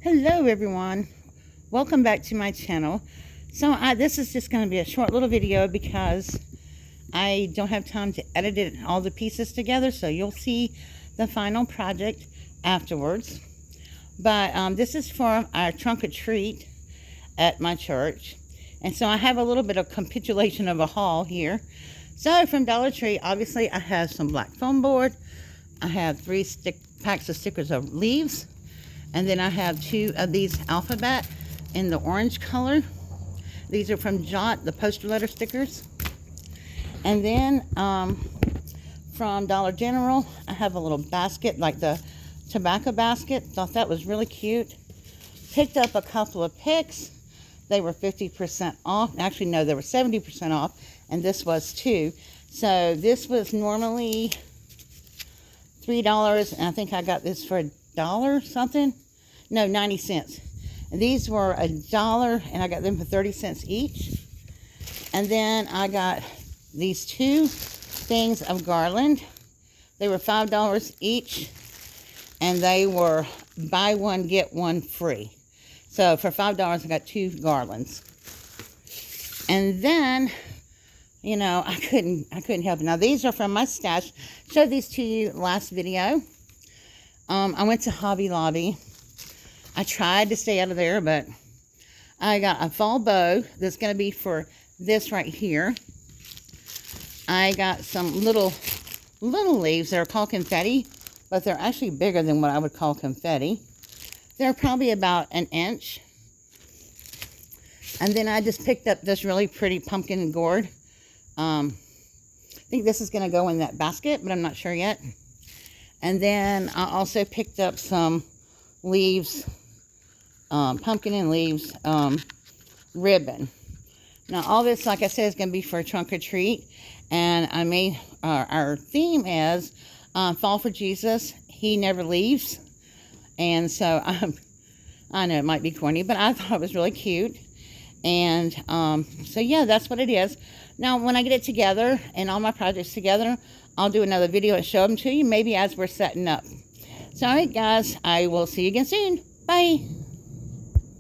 Hello everyone, welcome back to my channel. So this is just going to be a short little video because I don't have time to edit it all the pieces together, so you'll see the final project afterwards. But this is for our trunk or treat at my church, and so I have a little bit of capitulation of a haul here. So from Dollar Tree, obviously I have some black foam board, I have 3 packs of stickers of leaves, and then I have 2 of these alphabet in the orange color. These are from Jot, the poster letter stickers. And then from Dollar General, I have a little basket, like the tobacco basket. Thought that was really cute. Picked up a couple of picks. They were 50% off. Actually, no, they were 70% off. And this was too. So this was normally $3. And I think I got this for $1 something. No, 90 cents. And these were $1, and I got them for 30 cents each. And then I got these 2 things of garland. They were $5 each, and they were buy one get one free. So for $5 I got 2 garlands. And then, you know, I couldn't help it. Now these are from my stash. Showed these to you last video. I went to Hobby Lobby. I tried to stay out of there, but I got a fall bow that's going to be for this right here. I got some little leaves that are called confetti, but they're actually bigger than what I would call confetti. They're probably about 1 inch. And then I just picked up this really pretty pumpkin gourd. I think this is going to go in that basket, but I'm not sure yet. And then I also picked up some leaves, pumpkin and leaves ribbon. Now all this, like I said, is going to be for a trunk or treat, and I made our theme is Fall for Jesus, He Never Leaves. And so I know it might be corny, but I thought it was really cute. And so yeah, that's what it is. Now when I get it together and all my projects together, I'll do another video and show them to you, maybe as we're setting up. So alright guys, I will see you again soon. Bye.